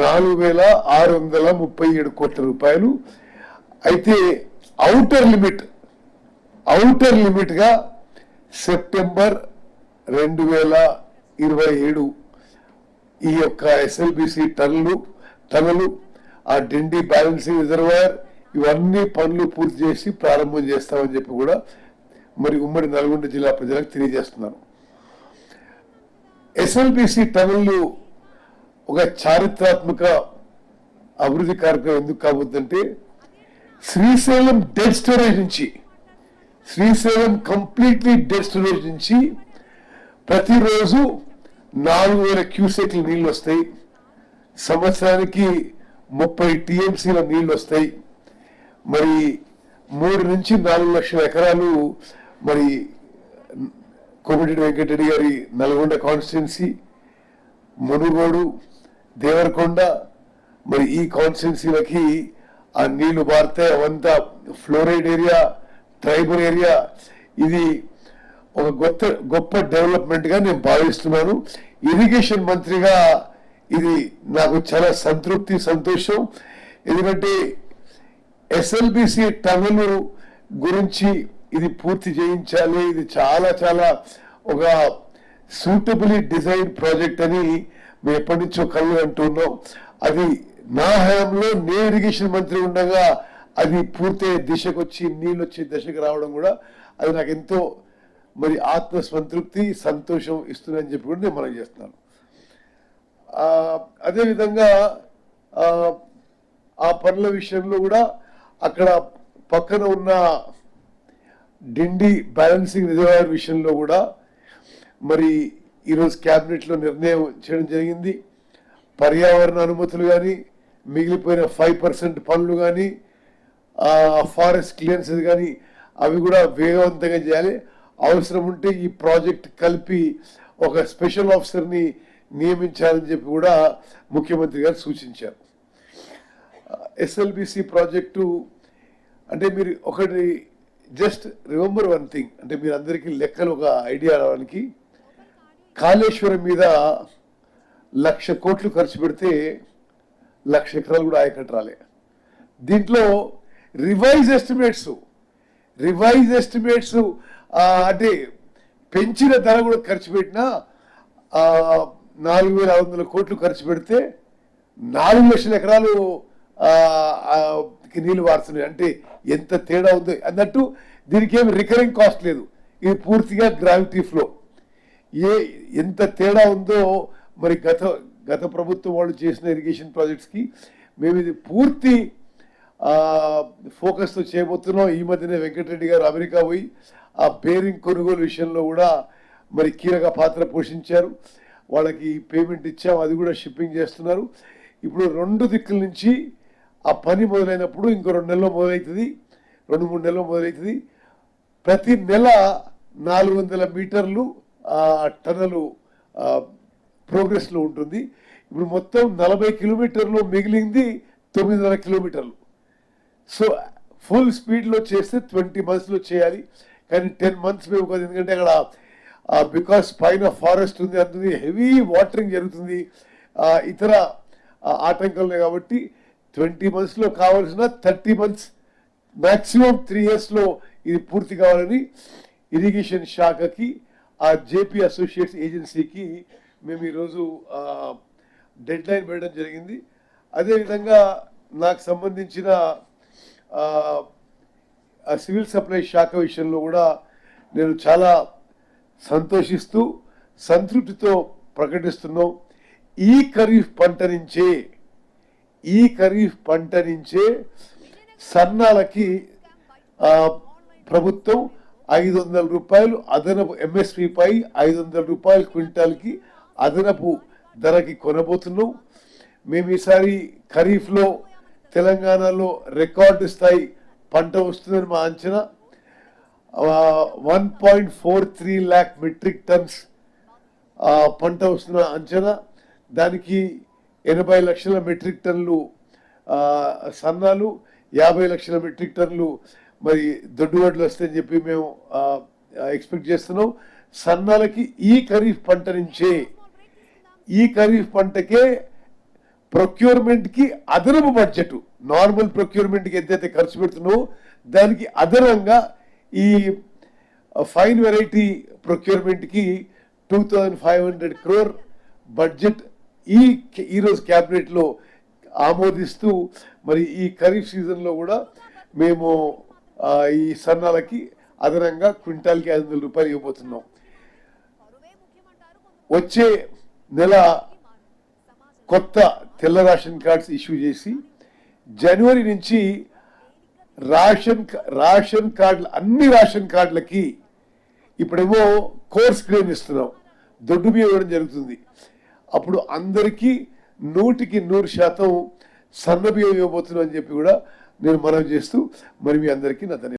4,637 కోట్ల రూపాయలు. అయితే ఔటర్ లిమిట్ గా సెప్టెంబర్ 2027 ఈ యొక్క ఎస్ఎల్బిసి టనలు ఆ డిండి బ్యాలెన్సింగ్ రిజర్వాయర్ ఇవన్నీ పనులు పూర్తి చేసి ప్రారంభం చేస్తామని చెప్పి కూడా మరి ఉమ్మడి నల్గొండ జిల్లా ప్రజలకు తెలియజేస్తున్నారు. ఎస్ఎల్బిసి టనల్ ఒక చారిత్రాత్మక అభివృద్ధి కార్యక్రమం ఎందుకు కాబోతుందంటే శ్రీశైలం డెడ్ స్టోరేజ్ నుంచి కంప్లీట్లీ డెడ్ స్టోరేజ్ నుంచి ప్రతిరోజు 4,000 క్యూసెక్ల నీళ్లు వస్తాయి. సంవత్సరానికి 30 టీఎంసీల నీళ్లు వస్తాయి. మరి 3 నుంచి 4 లక్షల ఎకరాలు మరి కోమటిరెడ్డి వెంకటరెడ్డి గారి నల్గొండ కాన్స్టిట్యున్సీ, మునుగోడు, దేవరకొండ మరి ఈ కాన్స్టిట్యున్సీలకి ఆ నీళ్లు బారితే అవంతా ఫ్లోరైడ్ ఏరియా, ట్రైబల్ ఏరియా. ఇది ఒక గొప్ప డెవలప్మెంట్ గా నేను భావిస్తున్నాను. ఇరిగేషన్ మంత్రిగా ఇది నాకు చాలా సంతోషం. ఎందుకంటే ఎస్ఎల్బిసి టనల్ గురించి ఇది పూర్తి చేయించాలి. ఇది చాలా చాలా ఒక సూటబుల్లీ డిజైన్ ప్రాజెక్ట్ అని మేము ఎప్పటి నుంచో కళ్ళు అంటున్నాం. అది నా హయాంలో నేను ఇరిగేషన్ మంత్రి ఉండగా అది పూర్తయ్యే దిశకు వచ్చి నీళ్ళు వచ్చే దశకు రావడం కూడా అది నాకు ఎంతో మరి ఆత్మసంతృప్తి సంతోషం ఇస్తుందని చెప్పి కూడా నేను మనం చేస్తున్నాను. అదేవిధంగా ఆ పనుల విషయంలో కూడా అక్కడ పక్కన ఉన్న డిండి బ్యాలెన్సింగ్ రిజర్వాయర్ విషయంలో కూడా మరి ఈరోజు క్యాబినెట్లో నిర్ణయం చేయడం జరిగింది. పర్యావరణ అనుమతులు కానీ మిగిలిపోయిన 5% పనులు కానీ ఫారెస్ట్ క్లియరెన్సెస్ కానీ అవి కూడా వేగవంతంగా చేయాలి. అవసరం ఉంటే ఈ ప్రాజెక్ట్ కలిపి ఒక స్పెషల్ ఆఫీసర్ని నియమించాలని చెప్పి కూడా ముఖ్యమంత్రి గారు సూచించారు. ఎస్ఎల్బిసి ప్రాజెక్టు అంటే మీరు ఒకటి జస్ట్ రిమెంబర్ వన్ థింగ్, అంటే మీరు అందరికీ లెక్కలు ఒక ఐడియా రావడానికి, కాళేశ్వరం మీద 1,00,000 కోట్లు ఖర్చు పెడితే 1,00,000 ఎకరాలు కూడా ఆయకట్టు రాలే. దీంట్లో రివైజ్ ఎస్టిమేట్స్ అంటే పెంచిన ధర కూడా ఖర్చు పెట్టినా 4,600 కోట్లు ఖర్చు పెడితే 4 లక్షల ఎకరాలు నీళ్లు వారుతున్నాయి. అంటే ఎంత తేడా ఉందో అన్నట్టు. దీనికి ఏమి రికరింగ్ కాస్ట్ లేదు, ఇది పూర్తిగా గ్రావిటీ ఫ్లో. ఎంత తేడా ఉందో మరి గత ప్రభుత్వం వాళ్ళు చేసిన ఇరిగేషన్ ప్రాజెక్ట్స్కి మేము ఇది పూర్తి ఫోకస్తో చేయబోతున్నాం. ఈ మధ్యనే వెంకటరెడ్డి గారు అమెరికా పోయి ఆ బేరింగ్ కొనుగోలు విషయంలో కూడా మరి కీలక పాత్ర పోషించారు. వాళ్ళకి పేమెంట్ ఇచ్చాం, అది కూడా షిప్పింగ్ చేస్తున్నారు. ఇప్పుడు 2 దిక్కుల నుంచి ఆ పని మొదలైనప్పుడు ఇంకో 2 నెలల్లో మొదలవుతుంది, 2-3 నెలల్లో మొదలవుతుంది. ప్రతి నెల 400 మీటర్లు టనలు ప్రోగ్రెస్లో ఉంటుంది. ఇప్పుడు మొత్తం 40 కిలోమీటర్లు, మిగిలింది 9.5 కిలోమీటర్లు. సో ఫుల్ స్పీడ్లో చేస్తే 20 monthsలో చేయాలి. కానీ 10 months మేము కాదు, ఎందుకంటే అక్కడ బికాస్ పైన ఫారెస్ట్ ఉంది, అందులో హెవీ వాటరింగ్ జరుగుతుంది, ఇతర ఆటంకాలు కాబట్టి 20 monthsలో కావాల్సిన 30 months, మ్యాక్సిమం 3 yearsలో ఇది పూర్తి కావాలని ఇరిగేషన్ శాఖకి ఆ జేపీ అసోసియేట్స్ ఏజెన్సీకి మేము ఈరోజు డెడ్ లైన్ పెట్టడం జరిగింది. అదేవిధంగా నాకు సంబంధించిన సివిల్ సప్లై శాఖ విషయంలో కూడా నేను చాలా సంతోషిస్తూ సంతృప్తితో ప్రకటిస్తున్నాం. ఈ ఖరీఫ్ పంట నుంచే సన్నాలకి ప్రభుత్వం 500 రూపాయలు అదనపు ఎంఎస్పి పై 500 రూపాయలు క్వింటాల్కి అదనపు ధరకి కొనబోతున్నాం. మేము ఈసారి ఖరీఫ్లో తెలంగాణలో రికార్డు స్థాయి పంట వస్తుందని మా అంచనా. 1.43 lakh మెట్రిక్ టన్స్ పంట వస్తున్న అంచనా. దానికి 80 లక్షల మెట్రిక్ టన్నులు సన్నాలు, 50 లక్షల మెట్రిక్ టన్నులు మరి దొడ్డువడ్లు వస్తాయని చెప్పి మేము ఎక్స్పెక్ట్ చేస్తున్నాం. సన్నాలకి ఈ ఖరీఫ్ పంటకే ప్రొక్యూర్మెంట్ కి అదనపు బడ్జెట్, నార్మల్ ప్రొక్యూర్మెంట్ కి ఎంతైతే ఖర్చు పెడుతున్నావో దానికి అదనంగా ఈ ఫైన్ వెరైటీ ప్రొక్యూర్మెంట్ కి 2500 crore బడ్జెట్ ఈరోజు క్యాబినెట్ లో ఆమోదిస్తూ మరి ఈ ఖరీఫ్ సీజన్ లో కూడా మేము ఈ సన్నాలకి అదనంగా క్వింటాల్కి 500 రూపాయలు ఇవ్వబోతున్నాం. వచ్చే నెల కొత్త తెల్ల రేషన్ కార్డ్స్ ఇష్యూ చేసి జనవరి నుంచి రేషన్ కార్డులు అన్ని రేషన్ కార్డులకి ఇప్పుడేమో కోర్స్ గ్రెయిన్ ఇస్తున్నాం, దొడ్డు బియ్యం ఇవ్వడం జరుగుతుంది. అప్పుడు అందరికీ 100% సన్న బియ్యం ఇవ్వబోతున్నాం అని చెప్పి కూడా నేను మనవి చేస్తూ మరి మీ అందరికీ నా ధన్యవాదాలు.